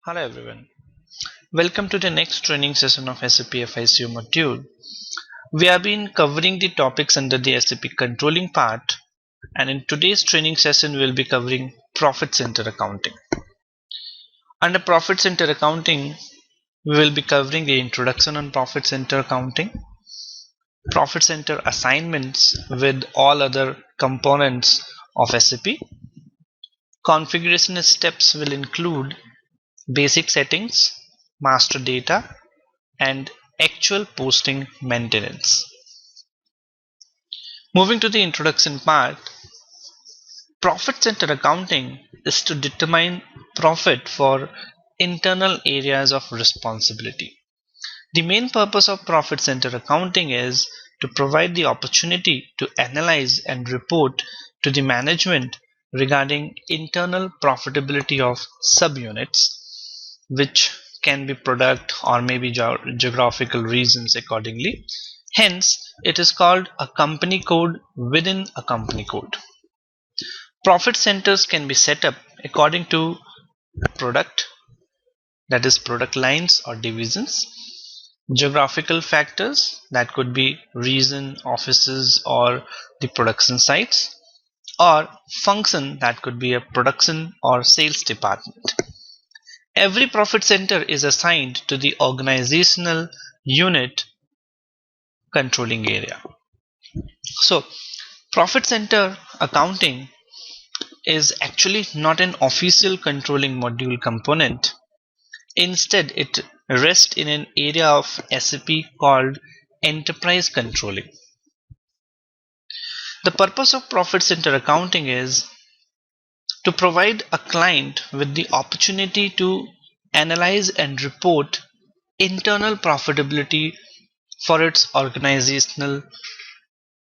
Hello everyone. Welcome to the next training session of SAP FICO module. We have been covering the topics under the SAP controlling part, and in today's training session we will be covering profit center accounting. Under profit center accounting, we will be covering the introduction on profit center accounting, profit center assignments with all other components of SAP. Configuration steps will include basic settings, master data, and actual posting maintenance. Moving to the introduction part, profit center accounting is to determine profit for internal areas of responsibility. The main purpose of profit center accounting is to provide the opportunity to analyze and report to the management regarding internal profitability of subunits, which can be product or maybe geographical regions accordingly. Hence, it is called a company code within a company code. Profit centers can be set up according to product, that is product lines or divisions, geographical factors, that could be region, offices, or the production sites, or function, that could be a production or sales department. Every profit center is assigned to the organizational unit controlling area. So, profit center accounting is actually not an official controlling module component. Instead, it rests in an area of SAP called enterprise controlling. The purpose of profit center accounting is to provide a client with the opportunity to analyze and report internal profitability for its organizational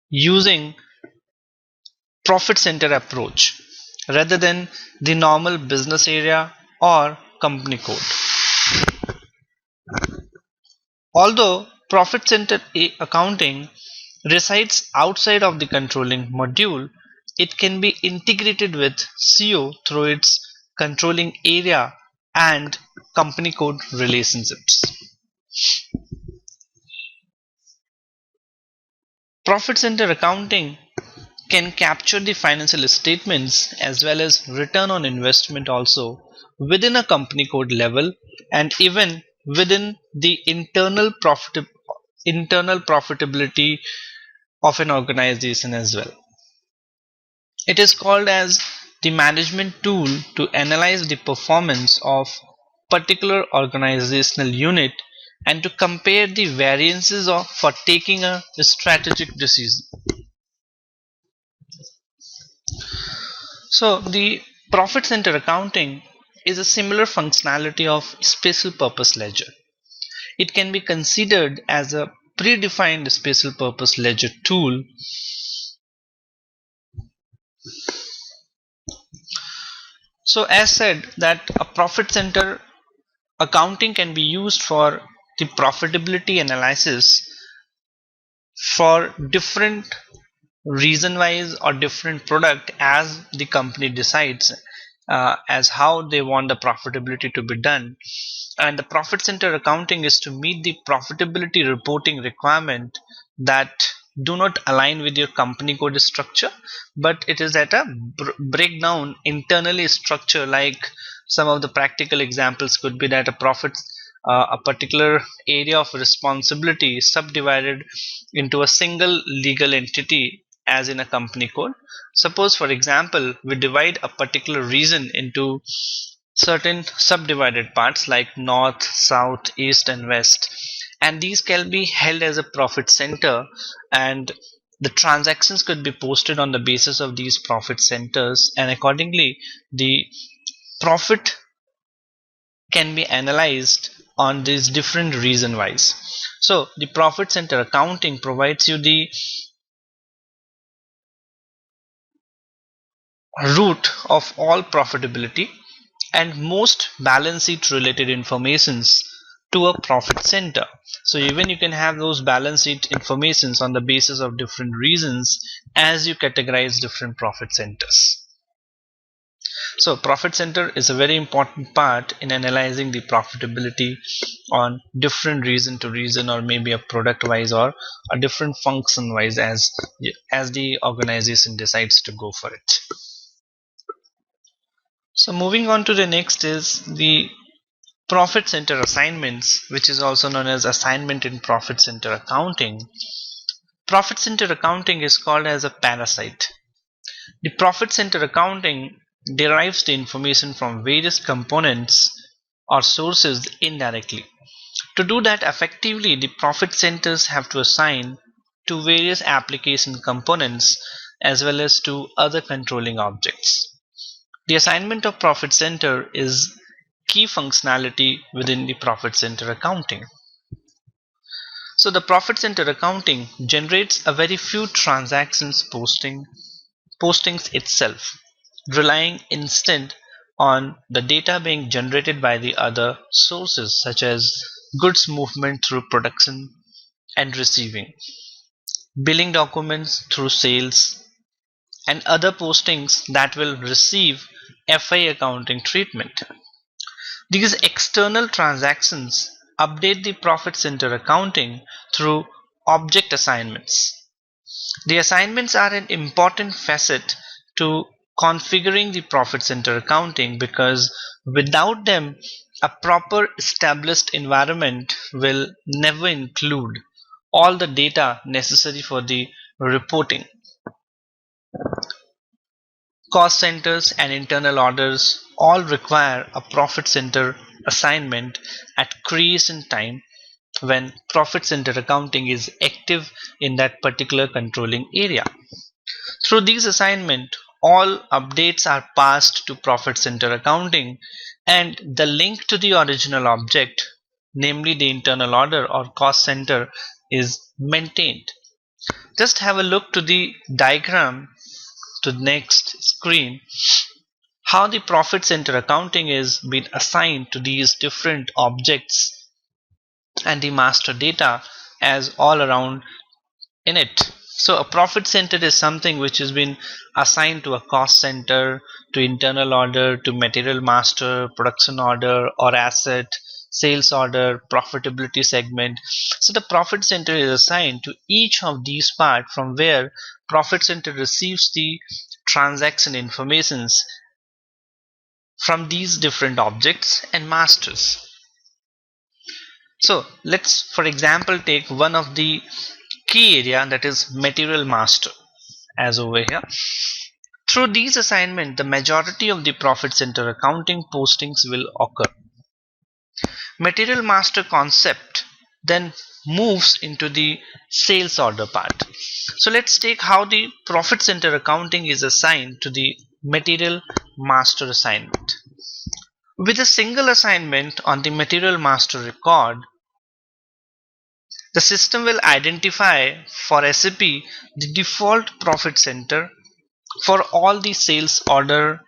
using profit center approach rather than the normal business area or company code. Although profit center accounting resides outside of the controlling module, it can be integrated with CO through its controlling area and company code relationships. Profit center accounting can capture the financial statements as well as return on investment also within a company code level and even within the internal profitability of an organization as well. It is called as the management tool to analyze the performance of particular organizational unit and to compare the variances for taking a strategic decision. So the profit center accounting is a similar functionality of special purpose ledger. It can be considered as a predefined special purpose ledger tool. So as said that a profit center accounting can be used for the profitability analysis for different reason wise or different product as the company decides as how they want the profitability to be done, and the profit center accounting is to meet the profitability reporting requirement that do not align with your company code structure, but it is at a breakdown internally structure. Like some of the practical examples could be that a particular area of responsibility is subdivided into a single legal entity as in a company code. Suppose for example we divide a particular region into certain subdivided parts like north, south, east and west, and these can be held as a profit center, and the transactions could be posted on the basis of these profit centers, and accordingly the profit can be analyzed on these different reason wise. So the profit center accounting provides you the root of all profitability and most balance sheet related informations to a profit center. So even you can have those balance sheet informations on the basis of different reasons as you categorize different profit centers. So profit center is a very important part in analyzing the profitability on different region to region, or maybe a product wise or a different function wise, as the organization decides to go for it. So moving on to the next is the profit center assignments, which is also known as assignment in profit center accounting. Profit center accounting is called as a parasite. The profit center accounting derives the information from various components or sources indirectly. To do that effectively, the profit centers have to assign to various application components as well as to other controlling objects. The assignment of profit center is key functionality within the profit center accounting. So the profit center accounting generates a very few transactions postings itself, relying instead on the data being generated by the other sources such as goods movement through production and receiving, billing documents through sales, and other postings that will receive FI accounting treatment. These external transactions update the profit center accounting through object assignments. The assignments are an important facet to configuring the profit center accounting, because without them, a proper established environment will never include all the data necessary for the reporting. Cost centers and internal orders all require a profit center assignment at creation time when profit center accounting is active in that particular controlling area. Through these assignments, all updates are passed to profit center accounting, and the link to the original object, namely the internal order or cost center, is maintained. Just have a look to the diagram to the next screen, how the profit center accounting is being assigned to these different objects and the master data as all around in it. So a profit center is something which has been assigned to a cost center, to internal order, to material master, production order or asset, sales order, profitability segment. So the profit center is assigned to each of these parts, from where profit center receives the transaction informations from these different objects and masters. So let's for example take one of the key area, that is material master, as over here. Through these assignments, the majority of the profit center accounting postings will occur. Material master concept then moves into the sales order part. So let's take how the profit center accounting is assigned to the material master assignment. With a single assignment on the material master record, the system will identify for SAP the default profit center for all the sales order,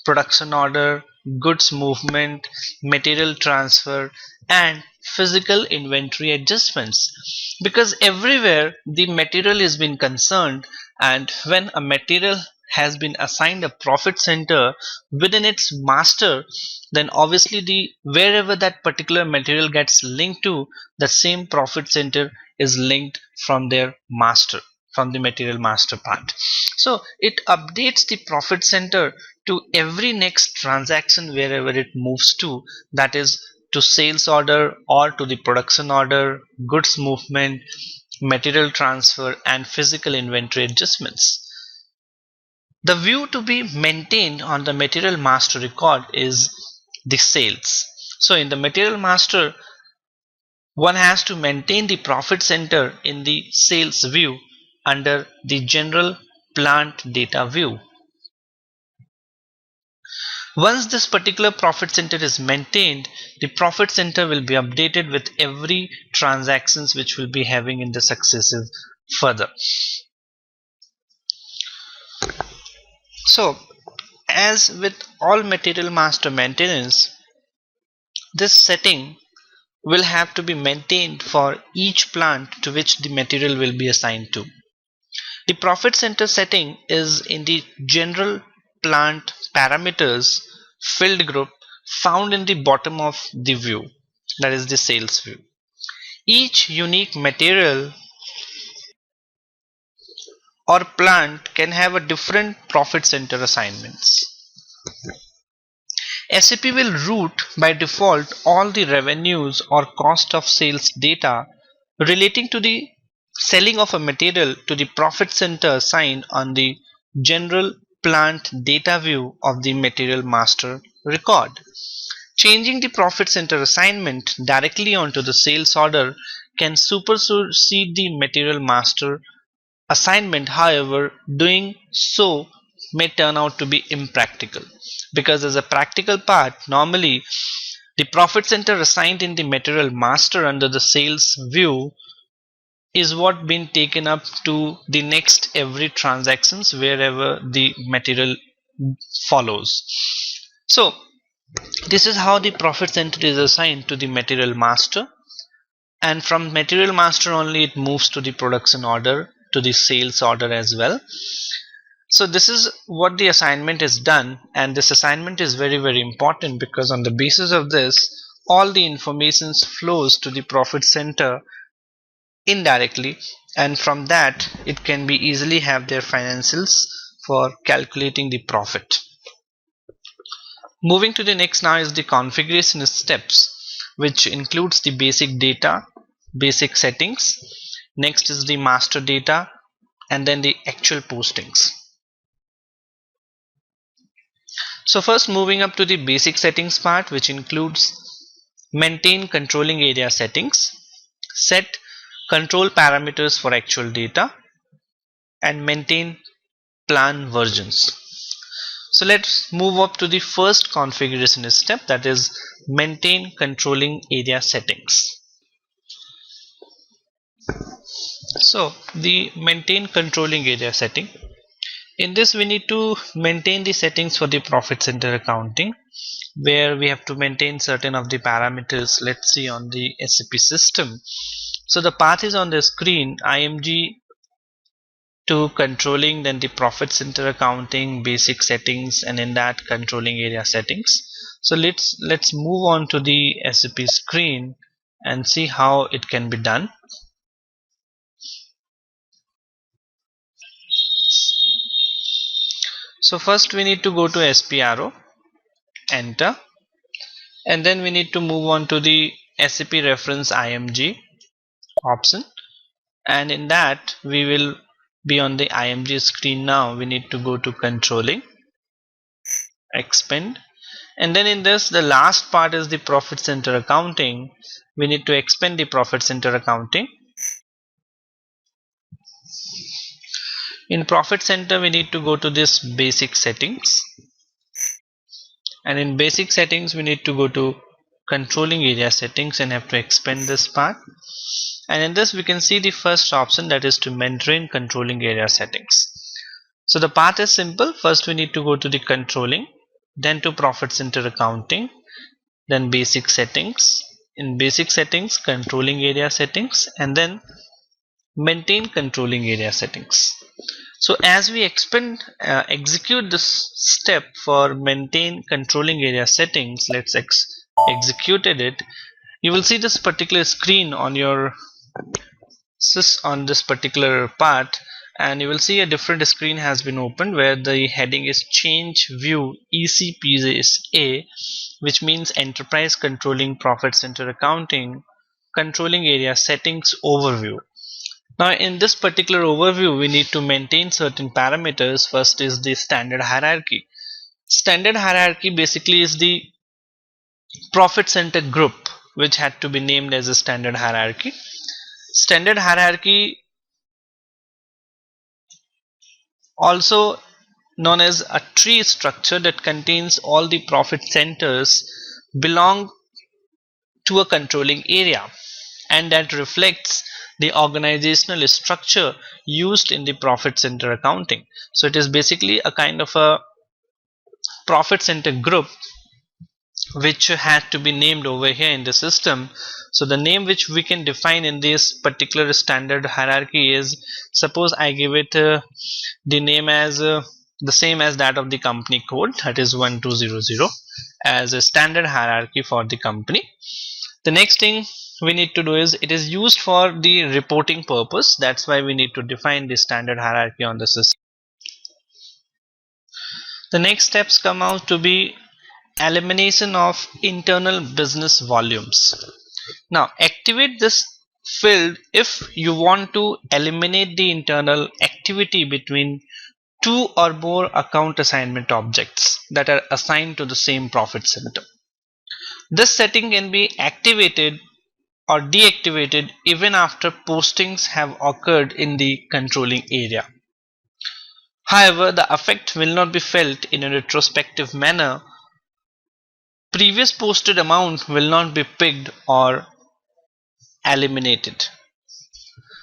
production order, goods movement, material transfer, and physical inventory adjustments. Because everywhere the material is been concerned, and when a material has been assigned a profit center within its master, then obviously the wherever that particular material gets linked to, the same profit center is linked from their master, from the material master part. So it updates the profit center to every next transaction wherever it moves to, that is to sales order or to the production order, goods movement, material transfer, and physical inventory adjustments. The view to be maintained on the material master record is the sales. So in the material master, one has to maintain the profit center in the sales view under the general plant data view. Once this particular profit center is maintained, the profit center will be updated with every transactions which will be having in the successive further. So as with all material master maintenance, this setting will have to be maintained for each plant to which the material will be assigned to. The profit center setting is in the general plant parameters field group found in the bottom of the view, that is the sales view. Each unique material or plant can have a different profit center assignments. SAP will route by default all the revenues or cost of sales data relating to the selling of a material to the profit center assigned on the general plant data view of the material master record. Changing the profit center assignment directly onto the sales order can supersede the material master assignment. However, doing so may turn out to be impractical, because as a practical part, normally the profit center assigned in the material master under the sales view is what been taken up to the next every transactions wherever the material follows. So this is how the profit center is assigned to the material master, and from material master only it moves to the production order, to the sales order as well. So this is what the assignment is done, and this assignment is very important, because on the basis of this all the information flows to the profit center indirectly, and from that it can be easily have their financials for calculating the profit. Moving to the next now is the configuration steps, which includes the basic data, basic settings. Next is the master data, and then the actual postings. So first, moving up to the basic settings part, which includes maintain controlling area settings, set control parameters for actual data, and maintain plan versions. So let's move up to the first configuration step, that is maintain controlling area settings. So the maintain controlling area setting, in this we need to maintain the settings for the profit center accounting, where we have to maintain certain of the parameters. Let's see on the SAP system. So the path is on the screen, IMG to controlling, then the profit center accounting, basic settings, and in that controlling area settings. So let's move on to the SAP screen and see how it can be done. So first we need to go to SPRO, enter, and then we need to move on to the SAP reference IMG option, and in that we will be on the IMG screen. Now we need to go to controlling, expand, and then in this the last part is the profit center accounting. We need to expand the profit center accounting. In profit center we need to go to this basic settings, and in basic settings we need to go to controlling area settings and have to expand this part. And in this we can see the first option, that is to maintain controlling area settings. So the path is simple. First we need to go to the controlling, then to profit center accounting, then basic settings, in basic settings controlling area settings, and then maintain controlling area settings. So as we execute this step for maintain controlling area settings, let's execute it. You will see this particular screen on your on this particular part, and you will see a different screen has been opened where the heading is change view ECPSA, which means enterprise controlling profit center accounting controlling area settings overview. Now in this particular overview we need to maintain certain parameters. First is the standard hierarchy. Standard hierarchy basically is the profit center group which had to be named as a standard hierarchy. Standard hierarchy, also known as a tree structure that contains all the profit centers, belong to a controlling area, and that reflects the organizational structure used in the profit center accounting. So it is basically a kind of a profit center group which had to be named over here in the system. So the name which we can define in this particular standard hierarchy is, suppose I give it the name as the same as that of the company code, that is 1200, as a standard hierarchy for the company. The next thing we need to do is, it is used for the reporting purpose. That's why we need to define the standard hierarchy on the system. The next steps come out to be elimination of internal business volumes. Now activate this field if you want to eliminate the internal activity between two or more account assignment objects that are assigned to the same profit center. This setting can be activated or deactivated even after postings have occurred in the controlling area. However, the effect will not be felt in a retrospective manner. Previous posted amount will not be picked or eliminated.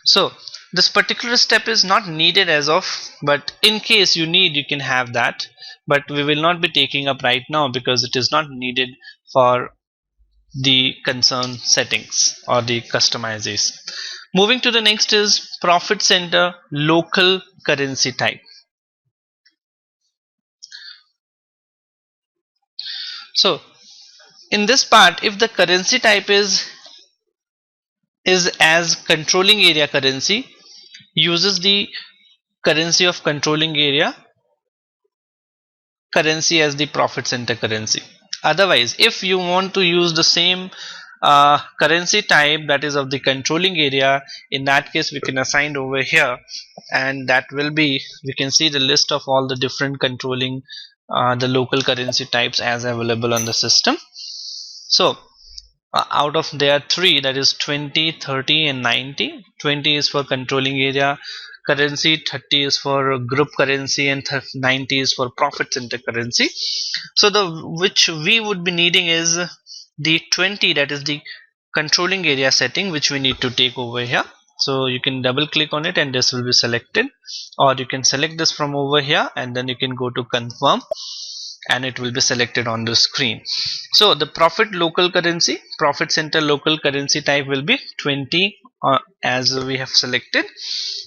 So this particular step is not needed as of, but in case you need, you can have that, but we will not be taking up right now because it is not needed for the concerned settings or the customization. Moving to the next is profit center local currency type. So in this part, if the currency type is as controlling area currency, uses the currency of controlling area currency as the profit center currency. Otherwise, if you want to use the same currency type that is of the controlling area, in that case we can assign over here, and that will be, we can see the list of all the different controlling the local currency types as available on the system. So out of there are three, that is 20, 30 and 90. 20 is for controlling area currency, 30 is for group currency, and 90 is for profit center currency. So the which we would be needing is the 20, that is the controlling area setting, which we need to take over here. So you can double click on it and this will be selected, or you can select this from over here and then you can go to confirm and it will be selected on the screen. So the profit local currency, profit center local currency type will be 20 as we have selected.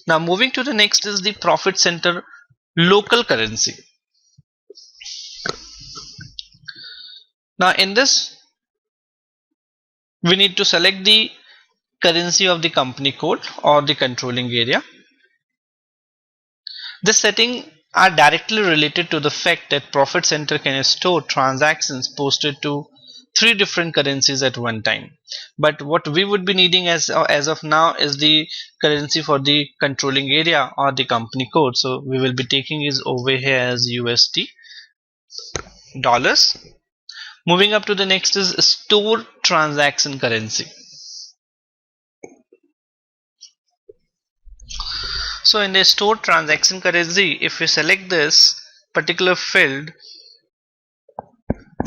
Now moving to the next is the profit center local currency. Now in this we need to select the currency of the company code or the controlling area. This setting are directly related to the fact that profit center can store transactions posted to three different currencies at one time. But what we would be needing as of now is the currency for the controlling area or the company code. So we will be taking is over here as USD dollars. Moving up to the next is store transaction currency. So in the store transaction currency, if we select this particular field,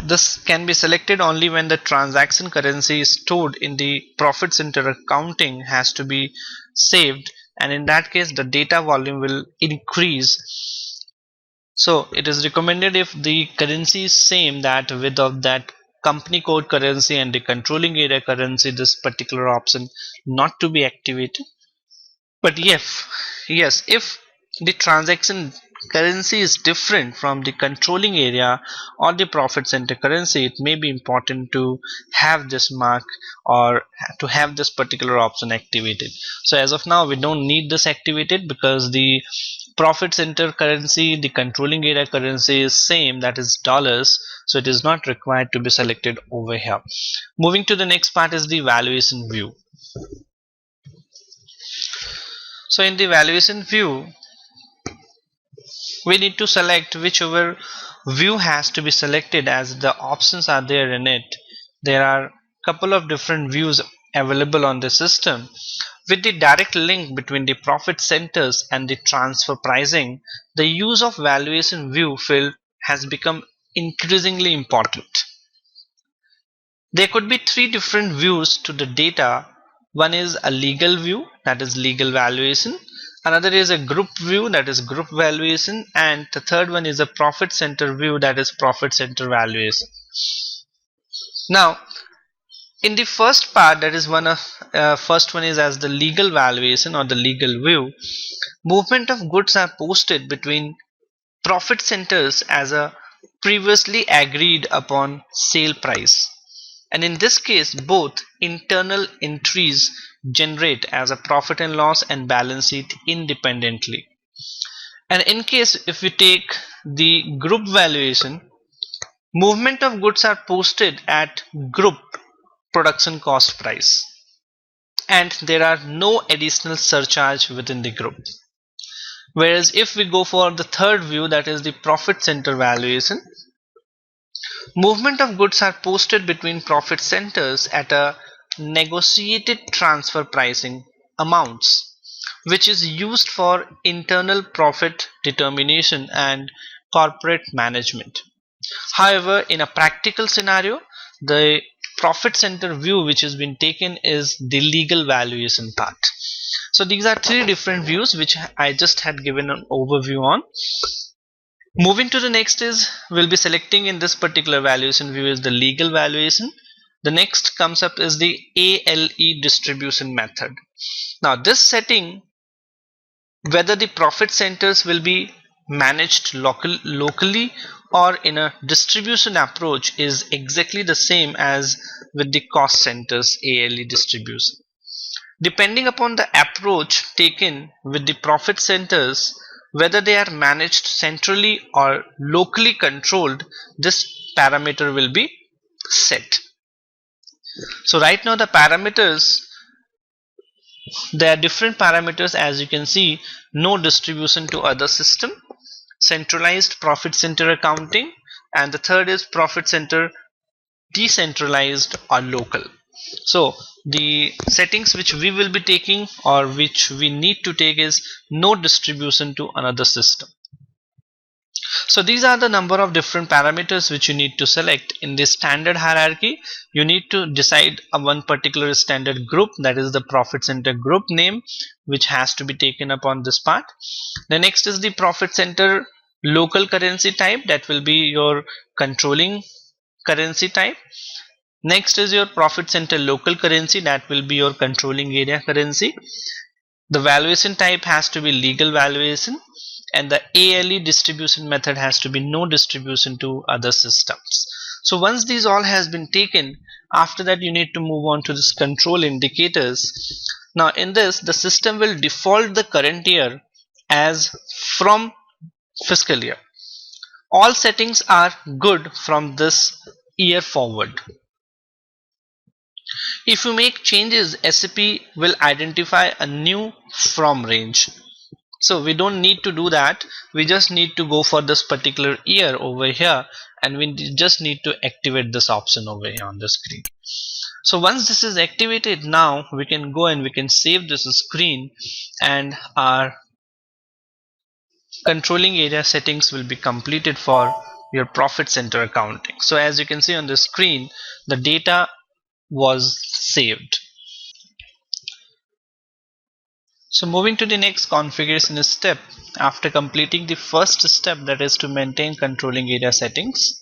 this can be selected only when the transaction currency is stored in the profit center accounting has to be saved, and in that case the data volume will increase. So it is recommended if the currency is same, that with of that company code currency and the controlling area currency, this particular option not to be activated. But yes, if the transaction currency is different from the controlling area or the profit center currency, it may be important to have this mark or to have this particular option activated. So as of now we don't need this activated because the profit center currency, the controlling area currency is same, that is dollars, so it is not required to be selected over here. Moving to the next part is the valuation view. So in the valuation view, we need to select whichever view has to be selected, as the options are there in it. There are a couple of different views available on the system. With the direct link between the profit centers and the transfer pricing, the use of valuation view field has become increasingly important. There could be three different views to the data. One is a legal view, that is legal valuation. Another is a group view, that is group valuation. And the third one is a profit center view, that is profit center valuation. Now, in the first part, that is first one is as the legal valuation or the legal view. Movement of goods are posted between profit centers as a previously agreed upon sale price. And in this case, both internal entries generate as a profit and loss and balance sheet independently. And in case if we take the group valuation, movement of goods are posted at group production cost price, and there are no additional surcharge within the group. Whereas if we go for the third view, that is the profit center valuation, movement of goods are posted between profit centers at a negotiated transfer pricing amounts, which is used for internal profit determination and corporate management. However, in a practical scenario, the profit center view which has been taken is the legal valuation part. So these are three different views which I just had given an overview on. Moving to the next is, we'll be selecting in this particular valuation view is the legal valuation. The next comes up is the ALE distribution method. Now this setting, whether the profit centers will be managed locally or in a distribution approach, is exactly the same as with the cost centers ALE distribution. Depending upon the approach taken with the profit centers, whether they are managed centrally or locally controlled, this parameter will be set. So right now the parameters, there are different parameters, as you can see: no distribution to other system, centralized profit center accounting, and the third is profit center decentralized or local. So the settings which we will be taking, or which we need to take, is no distribution to another system. So these are the number of different parameters which you need to select. In this standard hierarchy, you need to decide a one particular standard group, that is the profit center group name, which has to be taken up on this part. The next is the profit center local currency type, that will be your controlling currency type. Next is your profit center local currency, that will be your controlling area currency. The valuation type has to be legal valuation, and the ALE distribution method has to be no distribution to other systems. So once these all has been taken, after that you need to move on to this control indicators. Now in this, the system will default the current year as from fiscal year. All settings are good from this year forward. If you make changes, SAP will identify a new from range. So we don't need to do that. We just need to go for this particular year over here, and we just need to activate this option over here on the screen. So once this is activated, now we can go and we can save this screen, and our controlling area settings will be completed for your profit center accounting. So as you can see on the screen, the data was saved. So moving to the next configuration step, after completing the first step, that is to maintain controlling area settings,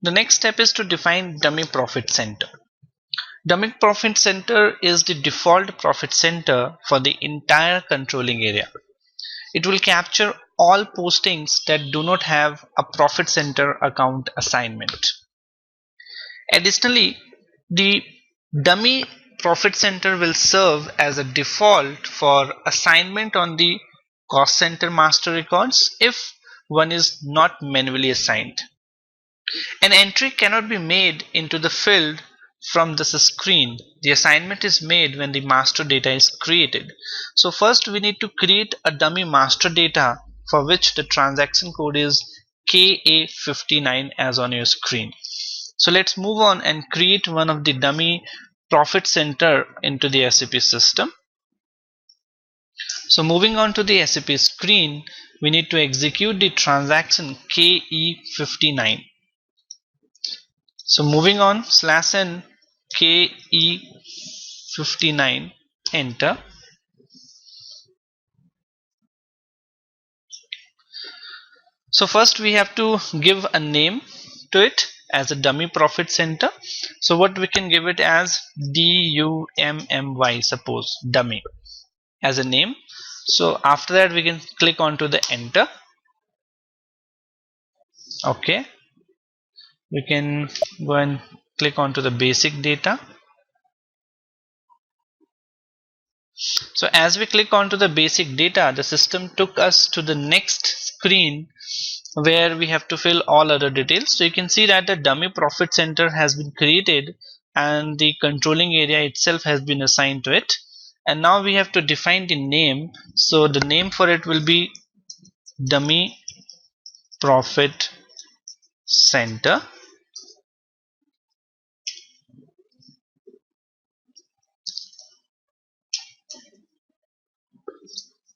the next step is to define dummy profit center. Dummy profit center is the default profit center for the entire controlling area. It will capture all postings that do not have a profit center account assignment. Additionally, the dummy profit center will serve as a default for assignment on the cost center master records if one is not manually assigned. An entry cannot be made into the field from this screen. The assignment is made when the master data is created. So first we need to create a dummy master data, for which the transaction code is KA59 as on your screen. So let's move on and create one of the dummy profit center into the SAP system. So moving on to the SAP screen, we need to execute the transaction KE59. So moving on, /n KE59, enter. So first we have to give a name to it as a dummy profit center. So what we can give it as DUMMY, suppose dummy as a name. So after that we can click onto the enter. Okay, we can go and click onto the basic data. So as we click onto the basic data, the system took us to the next screen where we have to fill all other details. So you can see that the dummy profit center has been created and the controlling area itself has been assigned to it. And now we have to define the name. So the name for it will be dummy profit center.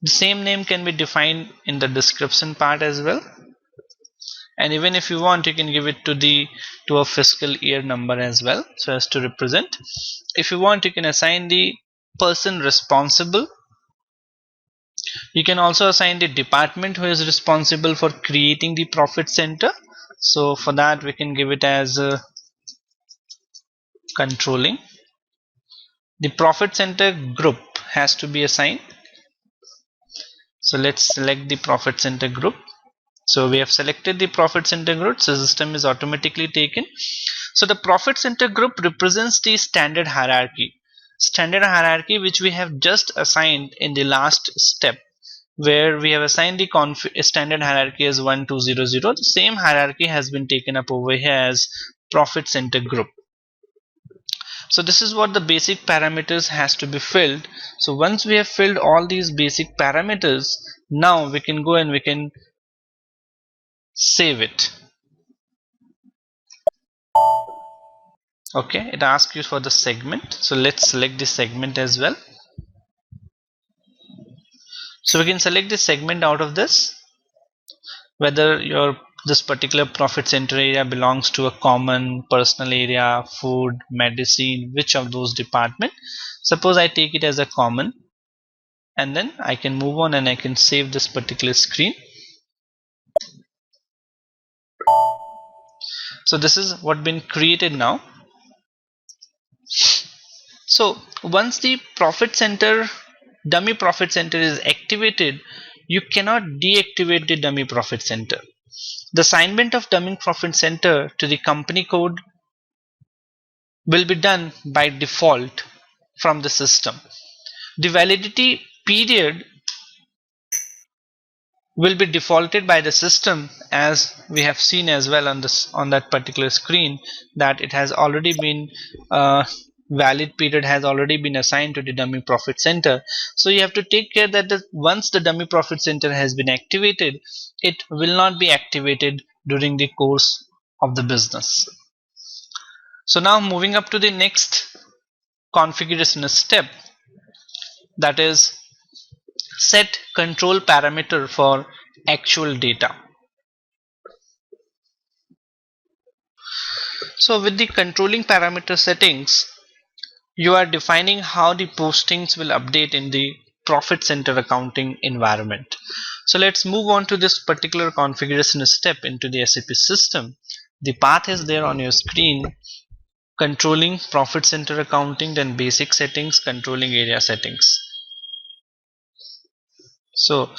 The same name can be defined in the description part as well. And even if you want, you can give it to a fiscal year number as well, so as to represent. If you want, you can assign the person responsible. You can also assign the department who is responsible for creating the profit center. So for that, we can give it as controlling. The profit center group has to be assigned. So let's select the profit center group. So we have selected the profit center group, so system is automatically taken. So the profit center group represents the standard hierarchy. Standard hierarchy which we have just assigned in the last step, where we have assigned the standard hierarchy as 1200. The same hierarchy has been taken up over here as profit center group. So this is what the basic parameters has to be filled. So once we have filled all these basic parameters, now we can go and we can save it. Okay, it asks you for the segment, so let's select the segment as well. So we can select the segment out of this, whether this particular profit center area belongs to a common, personal area, food, medicine, which of those department. Suppose I take it as a common, and then I can move on and I can save this particular screen. So this is what been created now. So once the profit center, dummy profit center is activated, you cannot deactivate the dummy profit center. The assignment of dummy profit center to the company code will be done by default from the system. The validity period will be defaulted by the system, as we have seen as well on that particular screen, that it has already been valid period has already been assigned to the dummy profit center. So you have to take care that once the dummy profit center has been activated, it will not be activated during the course of the business. So now moving up to the next configuration step, that is set control parameter for actual data. So with the controlling parameter settings, you are defining how the postings will update in the profit center accounting environment. So let's move on to this particular configuration step into the SAP system. The path is there on your screen: controlling profit center accounting, then basic settings, controlling area settings. So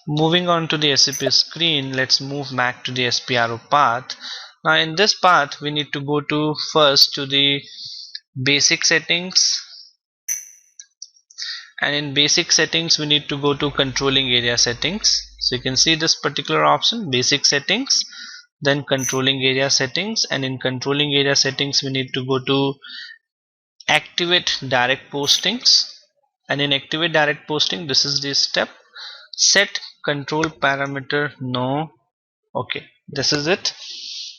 moving on to the SAP screen, let's move back to the SPRO path. Now in this path, we need to go to first to the basic settings, and in basic settings we need to go to controlling area settings. So you can see this particular option, basic settings, then controlling area settings, and in controlling area settings we need to go to activate direct postings, and in activate direct posting, this is the step: set control parameter no. Okay, this is it.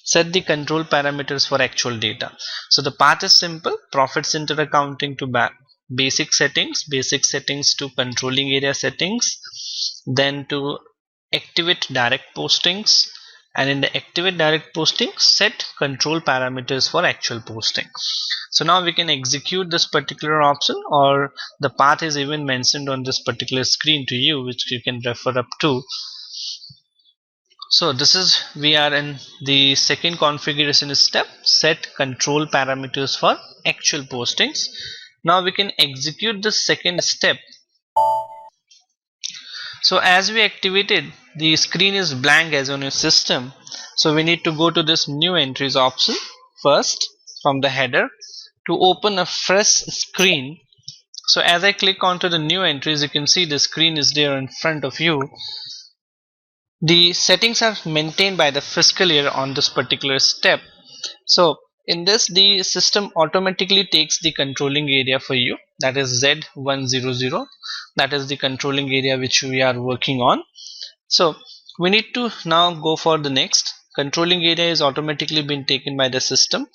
Set the control parameters for actual data. So the path is simple: profit center accounting to basic settings to controlling area settings, then to activate direct postings, and in the activate direct posting, set control parameters for actual posting. So now we can execute this particular option, or the path is even mentioned on this particular screen to you, which you can refer up to. So this is, we are in the second configuration step: set control parameters for actual postings. Now we can execute the second step. So as we activated the screen is blank as on your system, so we need to go to this new entries option first from the header to open a fresh screen. So as I click onto the new entries, you can see the screen is there in front of you. The settings are maintained by the fiscal year on this particular step. So in this, the system automatically takes the controlling area for you, that is Z100. That is the controlling area which we are working on. So we need to now go for the next. Controlling area is automatically been taken by the system.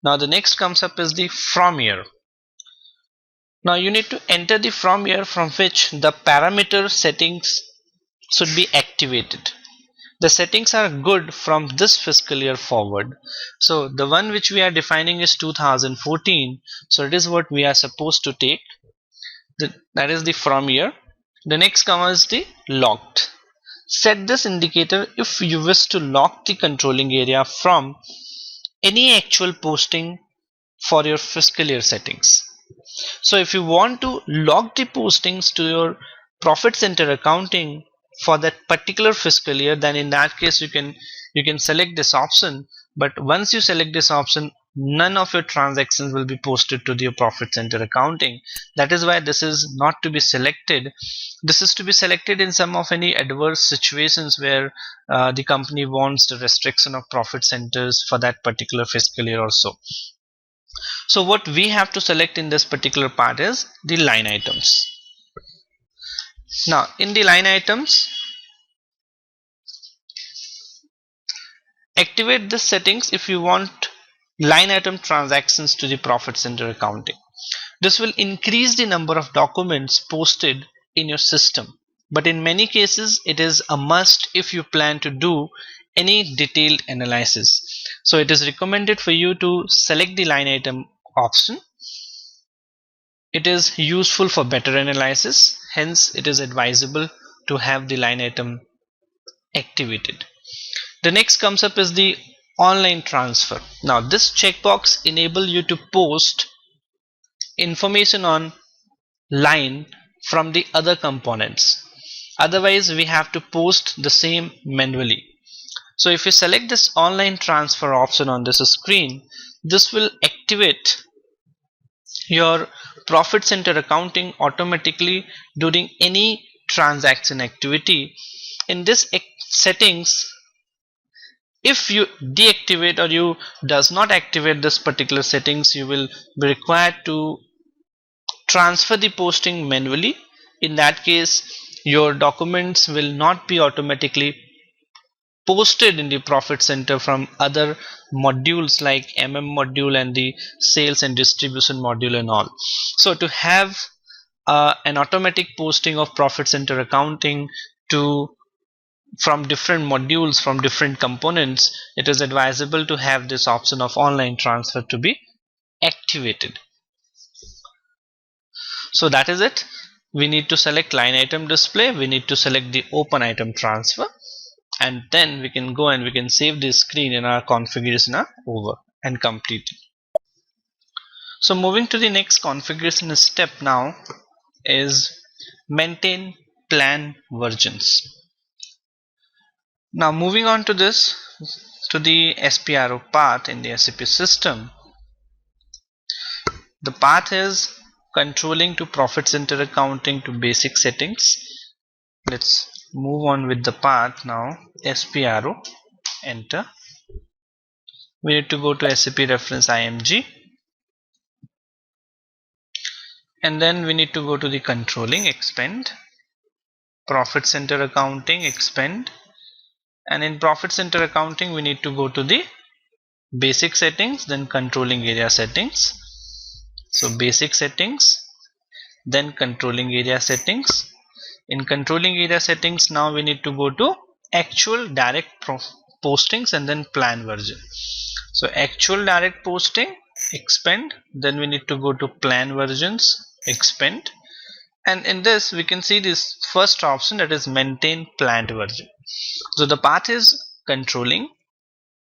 Now the next comes up is the from year. Now you need to enter the from year from which the parameter settings should be activated. The settings are good from this fiscal year forward. So the one which we are defining is 2014. So it is what we are supposed to take. That is the from year. The next comes the locked. Set this indicator if you wish to lock the controlling area from any actual posting for your fiscal year settings. So if you want to log the postings to your profit center accounting for that particular fiscal year, then in that case you can select this option. But once you select this option, none of your transactions will be posted to your profit center accounting. That is why this is not to be selected. This is to be selected in some of any adverse situations where the company wants the restriction of profit centers for that particular fiscal year or so. So what we have to select in this particular part is the line items. Now in the line items, activate the settings if you want line item transactions to the profit center accounting. This will increase the number of documents posted in your system, but in many cases it is a must if you plan to do any detailed analysis. So it is recommended for you to select the line item option. It is useful for better analysis, hence it is advisable to have the line item activated. The next comes up is the online transfer. Now this checkbox enable you to post information on line from the other components. Otherwise we have to post the same manually. So if you select this online transfer option on this screen, this will activate your profit center accounting automatically during any transaction activity. In this settings, if you deactivate or you does not activate this particular settings, you will be required to transfer the posting manually. In that case, your documents will not be automatically posted in the profit center from other modules like module and the sales and distribution module and all. So to have an automatic posting of profit center accounting to from different modules from different components, it is advisable to have this option of online transfer to be activated. So that is it. We need to select line item display, we need to select the open item transfer, and then we can go and we can save this screen in our configuration over and complete it. So moving to the next configuration step now is maintain plan versions. Now moving on to this, to the SPRO path in the SAP system. The path is controlling to profit center accounting to basic settings. Let's move on with the path now. SPRO, enter. We need to go to SAP reference IMG, and then we need to go to the controlling, expand, profit center accounting, expand, and in profit center accounting we need to go to the basic settings, then controlling area settings. So basic settings, then controlling area settings. In controlling area settings, now we need to go to actual direct postings and then plan version. So actual direct posting, expand, then we need to go to plan versions, expand, and in this we can see this first option, that is maintain planned version. So the path is controlling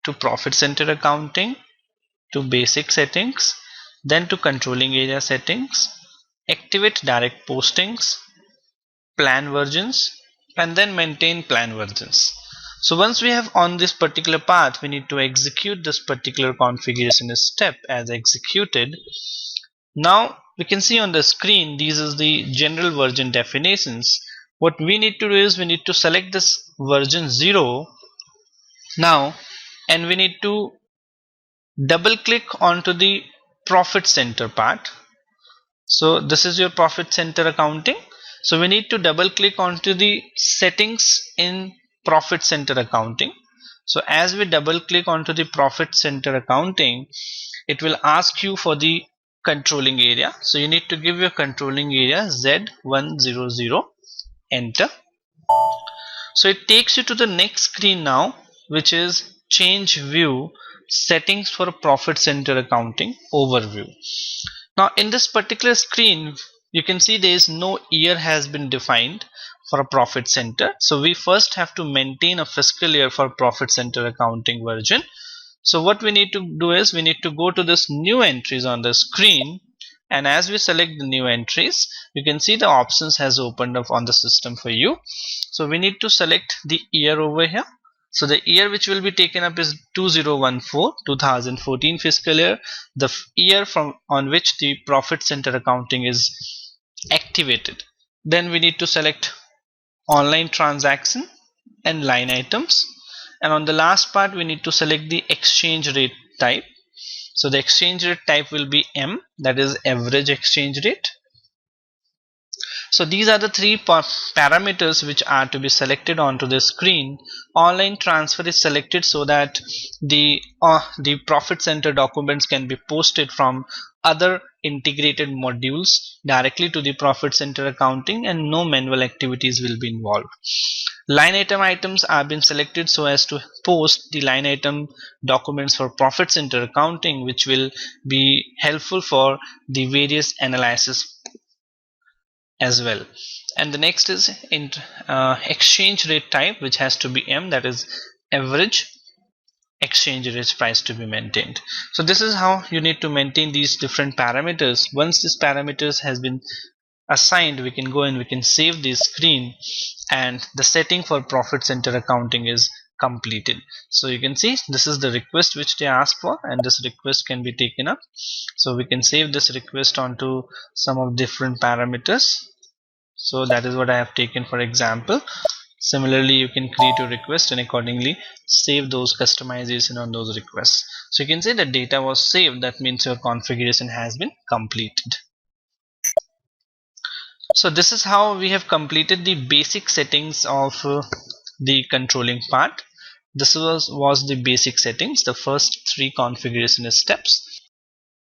to profit center accounting to basic settings, then to controlling area settings, activate direct postings, plan versions, and then maintain plan versions. So once we have on this particular path, we need to execute this particular configuration step as executed. Now we can see on the screen, these is the general version definitions. What we need to do is we need to select this version 0 now, and we need to double click onto the profit center part. So this is your profit center accounting. So we need to double click onto the settings in profit center accounting. So as we double click onto the profit center accounting, it will ask you for the controlling area. So you need to give your controlling area Z100, enter. So it takes you to the next screen now, which is change view settings for profit center accounting overview. Now in this particular screen, you can see there is no year has been defined for a profit center. So we first have to maintain a fiscal year for profit center accounting version. So what we need to do is we need to go to this new entries on the screen, and as we select the new entries, you can see the options has opened up on the system for you. So we need to select the year over here. So the year which will be taken up is 2014 fiscal year, the year from on which the profit center accounting is activated. Then we need to select online transaction and line items, and on the last part we need to select the exchange rate type. So the exchange rate type will be M, that is average exchange rate. So these are the three parameters which are to be selected onto the screen. Online transfer is selected so that the profit center documents can be posted from other integrated modules directly to the profit center accounting, and no manual activities will be involved. Line item items are been selected so as to post the line item documents for profit center accounting, which will be helpful for the various analysis as well. And the next is in exchange rate type, which has to be M, that is average exchange rate price to be maintained. So this is how you need to maintain these different parameters. Once these parameters has been assigned, we can go and we can save this screen, and the setting for profit center accounting is completed. So you can see this is the request which they ask for, and this request can be taken up. So we can save this request onto some of different parameters. So that is what I have taken for example. Similarly, you can create a request and accordingly save those customization on those requests. So you can say the data was saved, that means your configuration has been completed. So this is how we have completed the basic settings of the controlling part. This was the basic settings, the first three configuration steps.